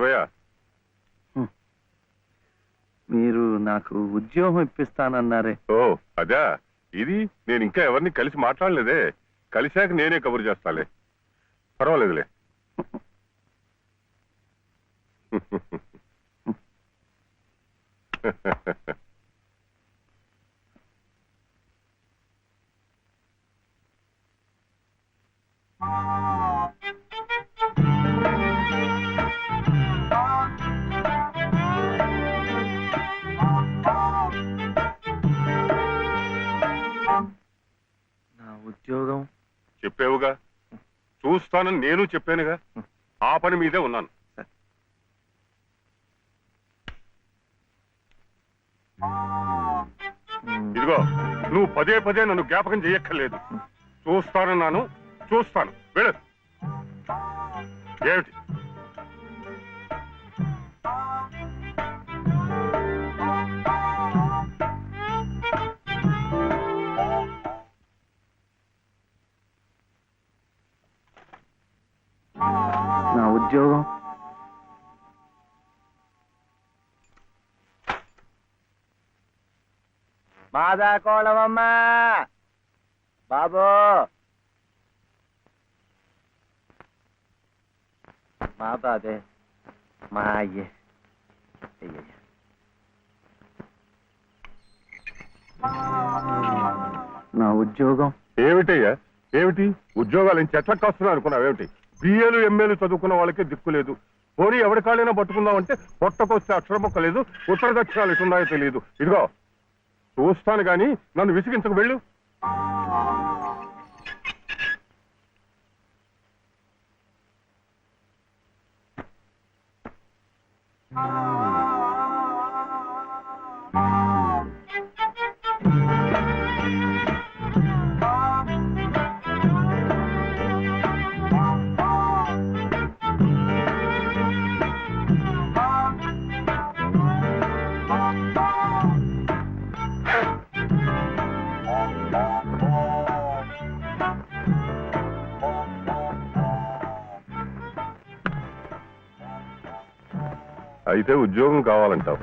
శివయ్య, మీరు నాకు ఉద్యోగం ఇప్పిస్తానన్నారే. ఓ అదా, ఇది నేను ఇంకా ఎవరిని కలిసి మాట్లాడలేదే. కలిశాక నేనే కబురు చేస్తాలే, పర్వాలేదులే. నా ఉద్యోగం చెప్పావుగా, చూస్తానని నేను చెప్పానుగా. ఆ పని మీదే ఉన్నాను. ఇదిగో, నువ్వు పదే పదే నన్ను జ్ఞాపకం చేయక్కర్లేదు. చూస్తానన్నాను, చూస్తాను. వెళ్ళు. ఏమిటి? నా ఉద్యోగం మాదా కోళమమ్మా బాబు, మా బాబే, మా అయ్యే. నా ఉద్యోగం ఏమిటయ్యా? ఏమిటి ఉద్యోగాలు చెట్లకు వస్తున్నావు అనుకున్నావు? ఏమిటి బిఏలు ఎంఏలు చదువుకున్న వాళ్ళకే దిక్కు లేదు. పోనీ ఎవరి కాళ్ళైనా పట్టుకుందామంటే పొట్టకొస్తే అక్షరం మొక్క లేదు, ఉత్తర దక్షిణాలు ఎటున్నాయో తెలియదు. ఇదిగో చూస్తాను గాని నన్ను విసిగించకు. వెళ్ళు. అయితే ఉద్యోగం కావాలంటావు?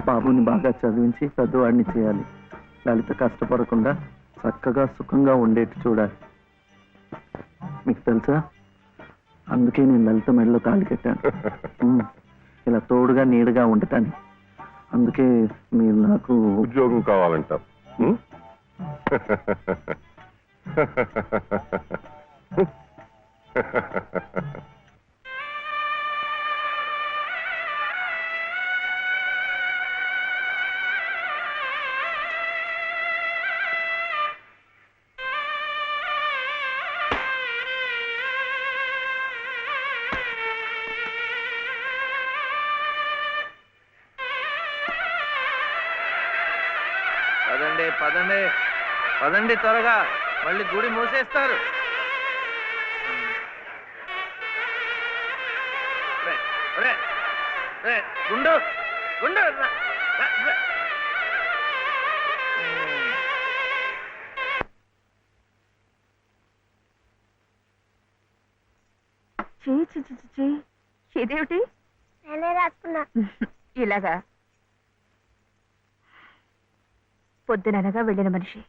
బాబుని బాగా చదివించి పెద్దవాడిని చేయాలి. లలిత కష్టపడకుండా చక్కగా సుఖంగా ఉండేట్టు చూడాలి. మీకు తెలుసా, అందుకే నేను లలిత మెడలో తాళి కట్టాను. ఇలా తోడుగా నీడగా ఉండటానికి. అందుకే మీరు నాకు ఉద్యోగం కావాలంటావు. పదండి పదండి పదండి, త్వరగా, మళ్ళీ గుడి మూసేస్తారు. గుండు గుండు ఇదేమిటి? నేనే రాసుకున్నా. ఇలాగా పొద్దుననగా వెళ్ళిన మనిషి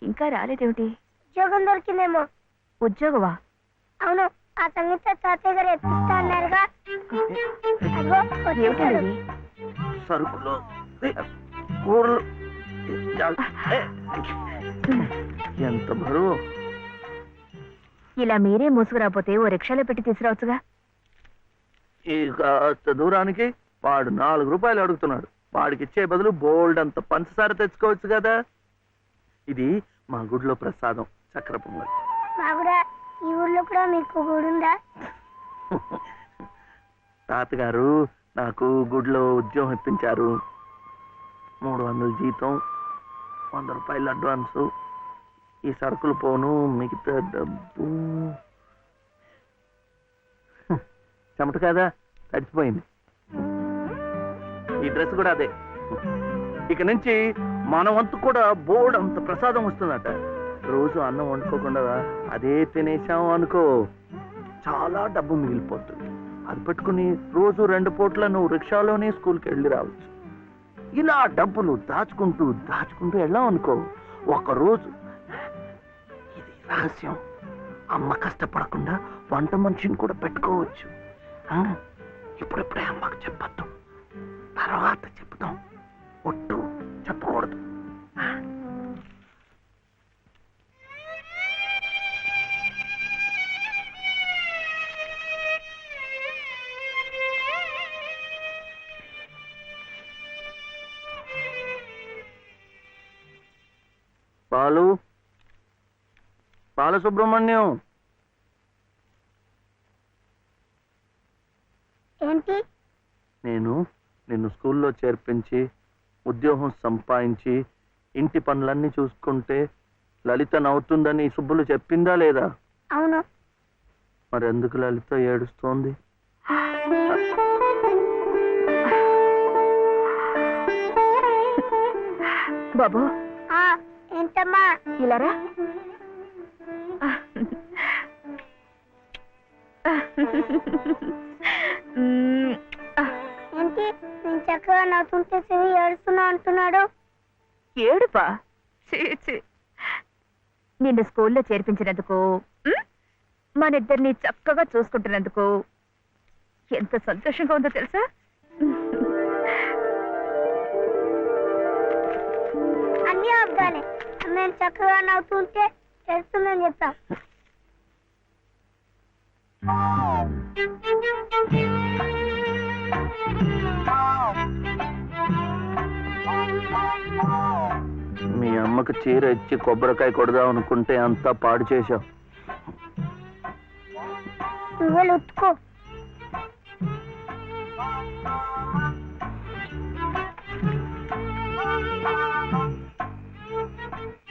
ఇంకా రాలేదేమిటి? ఉద్యోగం దొరికిందేమో. ఉద్యోగమా? అవును, ఆ సంగీత తాతయ్య గారు ఎత్తిస్తా అన్నారుగా. ఏమిటండి? సరుకులు, కూరలు, ఎంత బరువు. ఇలా మీరే మోసుకురాపోతే ఓ రిక్షాలో పెట్టి తీసుకురావచ్చుగా. ఈ కాస్త దూరానికి వాడు 4 రూపాయలు అడుగుతున్నాడు. వాడికి ఇచ్చే బదులు బోల్డ్ అంత పంచదార తెచ్చుకోవచ్చు కదా. ఇది మా గుడిలో ప్రసాదం, చక్కెర పొంగల్. ఈ ఊర్లో కూడా మీకు గుడి ఉందా? తాతగారు నాకు గుడిలో ఉద్యోగం ఇప్పించారు. 300 జీతం, 100 రూపాయలు అడ్వాన్సు. ఈ సరుకులు పోను, మిగతా డబ్బు చెమట కదా, తడిచిపోయింది. ఈ డ్రెస్ కూడా అదే. ఇక నుంచి మన వంతు కూడా బోర్డు అంత ప్రసాదం వస్తుందట. రోజు అన్నం వండుకోకుండా అదే తినేసాం అనుకో, చాలా డబ్బు మిగిలిపోతుంది. అది పెట్టుకుని రోజు 2 పూట్ల నువ్వు రిక్షాలోనే స్కూల్కి వెళ్ళి రావచ్చు. ఇలా డబ్బులు దాచుకుంటూ వెళ్ళాం అనుకో, ఒకరోజు, ఇది రహస్యం, అమ్మ కష్టపడకుండా వంట మనిషిని కూడా పెట్టుకోవచ్చు. ఇప్పుడిప్పుడే అమ్మకు చెప్పద్దు, తర్వాత చెప్తాం. ఒట్టు చెప్పకూడదు. బాలసుబ్రహ్మణ్యం, ఏంటి? నేను నిన్ను స్కూల్లో చేర్పించి ఉద్యోగం సంపాదించి ఇంటి పనులన్నీ చూసుకుంటే లలిత నవ్వుతుందని సుబ్బులు చెప్పిందా లేదా? అవును. మరెందుకు లలిత ఏడుస్తోంది? బాబు, ఏంటమ్మా? ఇలారా. ఏంటి నేను చక్కగా నవ్వుతుంటే చెవి ఏడుస్తున్నా అంటున్నాడు? ఏడుపా? నిన్ను స్కూల్లో చేర్పించినందుకు, మన ఇద్దరిని చక్కగా చూసుకుంటున్నందుకు ఎంత సంతోషంగా ఉందో తెలుసా? అన్నీ అబ్బాలే. మేము చక్కగా నవ్వుతుంటే ఏడుస్తుందని చెప్తాం. మీ అమ్మకు చీర ఇచ్చి కొబ్బరికాయ కొడదాం అనుకుంటే అంతా పాడు చేశావు. నువ్వే ఉత్తుకో.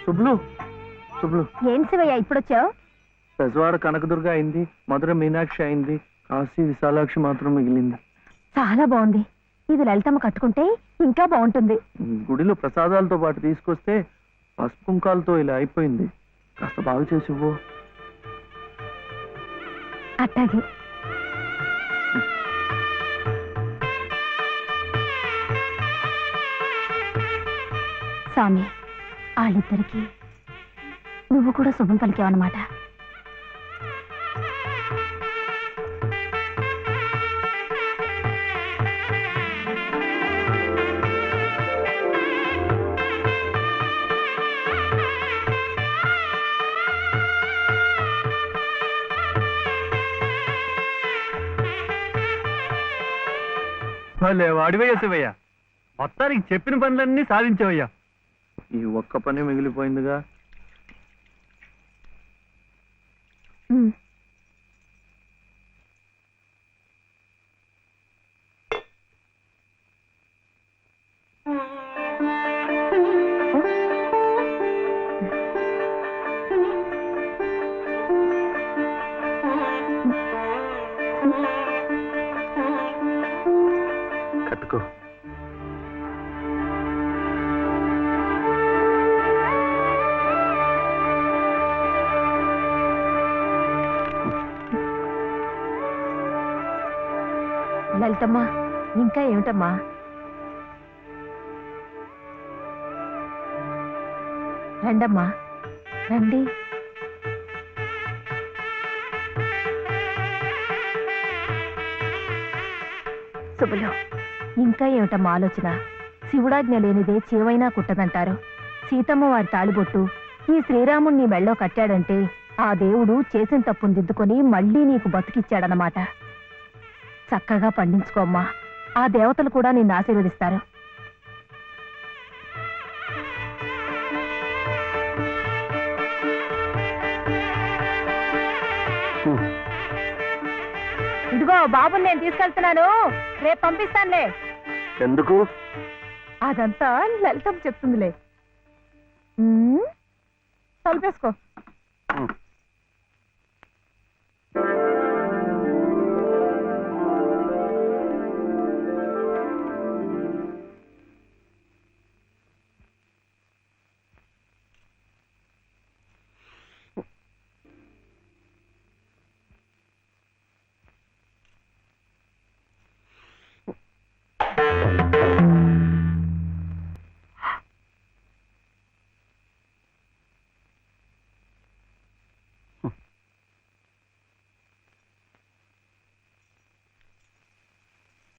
శుభ్లు, శుభ్లు, ఏం శివయ్య ఇప్పుడొచ్చావు? పెజవాడ కనకదుర్గ అయింది, మధుర మీనాక్షి అయింది, కాశీ విశాలాక్షి మాత్రం మిగిలింది. చాలా బాగుంది. ఇది లలితమ్మ కట్టుకుంటే ఇంకా బాగుంటుంది. గుడిలో ప్రసాదాలతో పాటు తీసుకొస్తే పసుపు కుంకాలతో ఇలా అయిపోయింది. కాస్త బాగు చేసి ఇవ్వు. అట్టాగే. స్వామి, వాళ్ళిద్దరికి నువ్వు కూడా శుభం పలికావన్నమాట. వాడివయ్యా శివయ్య, మొత్తానికి చెప్పిన పనులన్నీ సాధించవయ్యా. ఈ ఒక్క పని మిగిలిపోయిందిగా. కట్టుకో. లలితమ్మా, ఇంకా ఏమిటమ్మా? రండమ్మా, రండి. శుభలో, ఇంకా ఏమిటమ్మా ఆలోచన? శివుడాజ్ఞ లేనిదే చేవైనా కుట్టదంటారు. సీతమ్మ వారి తాళిబొట్టు ఈ శ్రీరాముణ్ణి మెళ్ళో కట్టాడంటే ఆ దేవుడు చేసిన తప్పును దిద్దుకొని మళ్ళీ నీకు బతికిచ్చాడనమాట. చక్కగా పండించుకోమ్మా, ఆ దేవతలు కూడా నిన్ను ఆశీర్వదిస్తారు. ఇదిగో బాబుని నేను తీసుకెళ్తున్నాను, రేపు పంపిస్తానులే. ఎందుకు? అదంతా లలితం చెప్తుందిలే. తలుపేసుకో.